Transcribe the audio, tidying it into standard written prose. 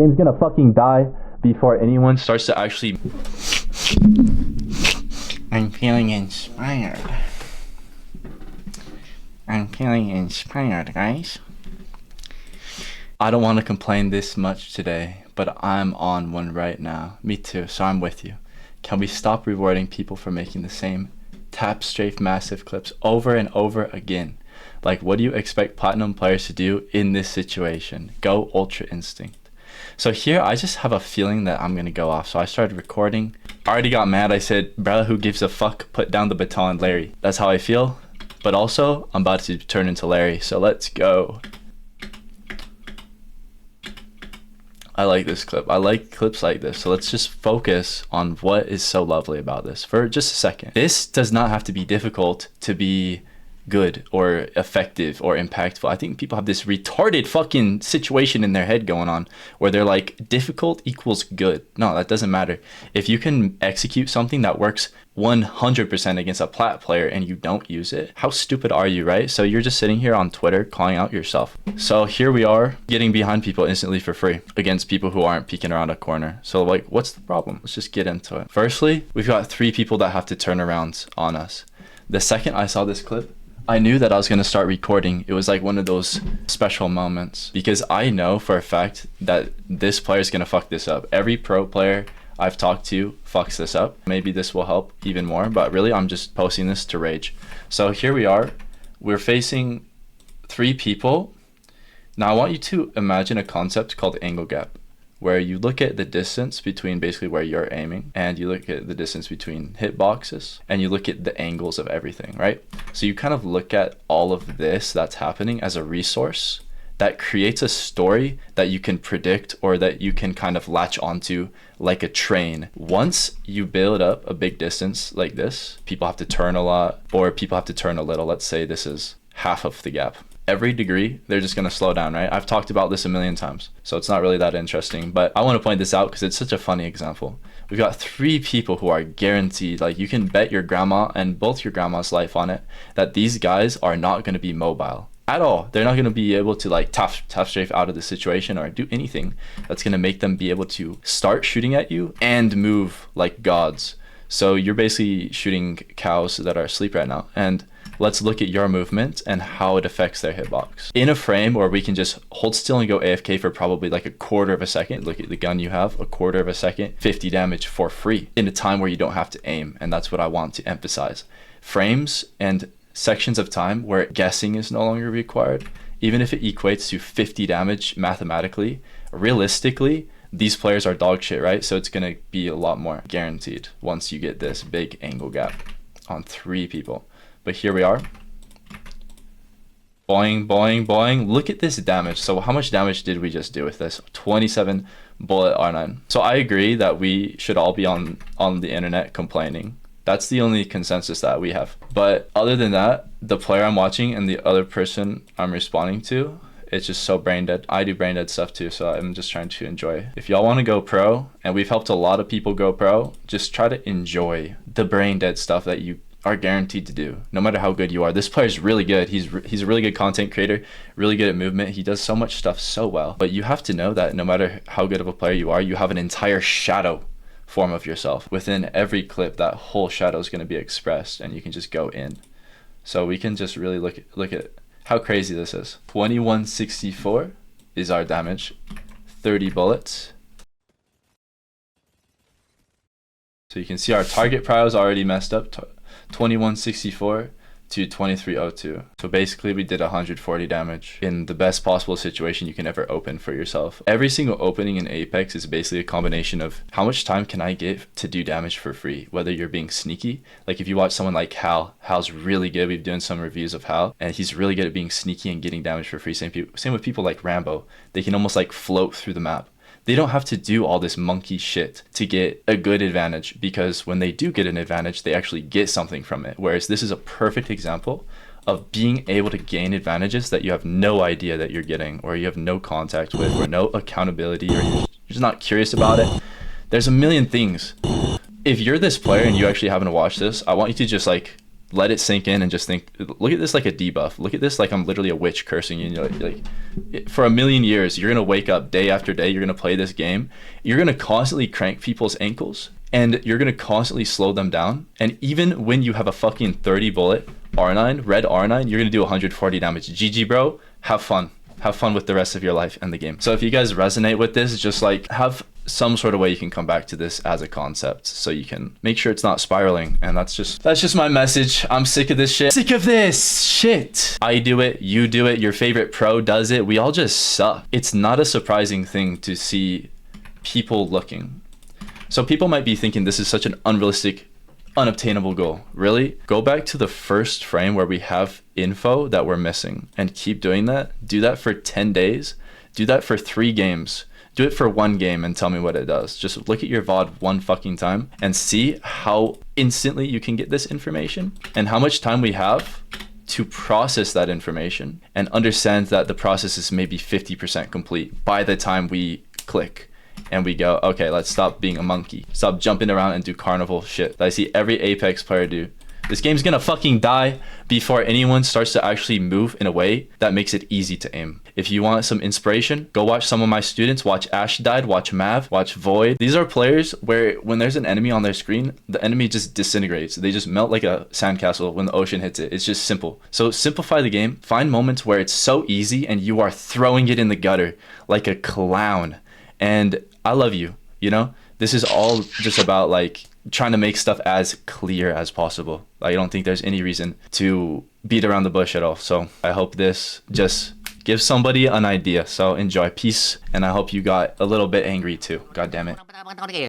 game's gonna fucking die before anyone starts to actually... I'm feeling inspired. I'm feeling inspired, guys. I don't want to complain this much today, but I'm on one right now. Me too, so I'm with you. Can we stop rewarding people for making the same tap strafe massive clips over and over again? Like, what do you expect platinum players to do in this situation? Go Ultra Instinct. So here, I just have a feeling that I'm gonna go off. So I started recording. I already got mad. I said, brother, who gives a fuck? Put down the baton, Larry. That's how I feel. But also, I'm about to turn into Larry. So let's go. I like this clip. I like clips like this. So let's just focus on what is so lovely about this for just a second. This does not have to be difficult to be good or effective or impactful. I think people have this retarded fucking situation in their head going on where they're like, difficult equals good. No, that doesn't matter. If you can execute something that works 100% against a plat player and you don't use it, how stupid are you, right? So you're just sitting here on Twitter calling out yourself. So here we are getting behind people instantly for free against people who aren't peeking around a corner. So like, what's the problem? Let's just get into it. Firstly, we've got 3 people that have to turn around on us. The second I saw this clip, I knew that I was going to start recording. It was like one of those special moments because I know for a fact that this player is going to fuck this up. Every pro player I've talked to fucks this up. Maybe this will help even more, but really I'm just posting this to rage. So here we are. We're facing 3 people. Now I want you to imagine a concept called angle gap, where you look at the distance between basically where you're aiming and you look at the distance between hitboxes and you look at the angles of everything, right? So you kind of look at all of this that's happening as a resource that creates a story that you can predict or that you can kind of latch onto like a train. Once you build up a big distance like this, people have to turn a lot or people have to turn a little. Let's say this is half of the gap. Every degree, they're just going to slow down, right? I've talked about this a million times, so it's not really that interesting, but I want to point this out because it's such a funny example. We've got 3 people who are guaranteed, like you can bet your grandma and both your grandma's life on it, that these guys are not going to be mobile at all. They're not going to be able to like tap strafe out of the situation or do anything that's going to make them be able to start shooting at you and move like gods. So you're basically shooting cows that are asleep right now. And let's look at your movement and how it affects their hitbox. In a frame where we can just hold still and go AFK for probably like a quarter of a second, look at the gun you have, a quarter of a second, 50 damage for free in a time where you don't have to aim. And that's what I want to emphasize. Frames and sections of time where guessing is no longer required, even if it equates to 50 damage mathematically, realistically, these players are dog shit, right? So it's going to be a lot more guaranteed once you get this big angle gap on 3 people. But here we are. Boing, boing, boing. Look at this damage. So how much damage did we just do with this? 27 bullet R9. So I agree that we should all be on the internet complaining. That's the only consensus that we have. But other than that, the player I'm watching and the other person I'm responding to, it's just so brain dead. I do brain dead stuff too, so I'm just trying to enjoy. If y'all want to go pro, and we've helped a lot of people go pro, just try to enjoy the brain dead stuff that you are guaranteed to do, no matter how good you are. This player's really good. He's a really good content creator, really good at movement. He does so much stuff so well. But you have to know that no matter how good of a player you are, you have an entire shadow form of yourself. Within every clip, that whole shadow is going to be expressed, and you can just go in. So we can just really look at how crazy this is. 2164 is our damage. 30 bullets. So you can see our target prio is already messed up. 2164 to 2302. So basically we did 140 damage in the best possible situation you can ever open for yourself. Every single opening in Apex is basically a combination of how much time can I get to do damage for free, whether you're being sneaky. Like if you watch someone like Hal's really good. We've done some reviews of Hal, and he's really good at being sneaky and getting damage for free. Same with people like Rambo. They can almost like float through the map. They don't have to do all this monkey shit to get a good advantage, because when they do get an advantage, they actually get something from it. Whereas this is a perfect example of being able to gain advantages that you have no idea that you're getting, or you have no contact with, or no accountability, or you're just not curious about it. There's a million things. If you're this player and you actually happen to watch this, I want you to just like let it sink in and just think, look at this like a debuff. Look at this like I'm literally a witch cursing you. And you're like, for a million years, you're going to wake up day after day. You're going to play this game. You're going to constantly crank people's ankles and you're going to constantly slow them down. And even when you have a fucking 30 bullet R9, red R9, you're going to do 140 damage. GG, bro. Have fun. Have fun with the rest of your life and the game. So if you guys resonate with this, just like have some sort of way you can come back to this as a concept so you can make sure it's not spiraling. And that's just my message. I'm sick of this shit. Sick of this shit. I do it, you do it, your favorite pro does it. We all just suck. It's not a surprising thing to see people looking. So people might be thinking this is such an unrealistic, unobtainable goal. Really? Go back to the first frame where we have info that we're missing and keep doing that. Do that for 10 days. Do that for 3 games. Do it for 1 game and tell me what it does. Just look at your VOD 1 fucking time and see how instantly you can get this information and how much time we have to process that information and understand that the process is maybe 50% complete by the time we click. And we go, okay, let's stop being a monkey. Stop jumping around and do carnival shit that I see every Apex player do. This game's gonna fucking die before anyone starts to actually move in a way that makes it easy to aim. If you want some inspiration, go watch some of my students. Watch Ashdide, watch Mav, watch Void. These are players where when there's an enemy on their screen, the enemy just disintegrates. They just melt like a sandcastle when the ocean hits it. It's just simple. So simplify the game. Find moments where it's so easy and you are throwing it in the gutter like a clown. And I love you, you know? This is all just about like trying to make stuff as clear as possible. I don't think there's any reason to beat around the bush at all. So I hope this just gives somebody an idea. So enjoy. Peace. And I hope you got a little bit angry too. God damn it.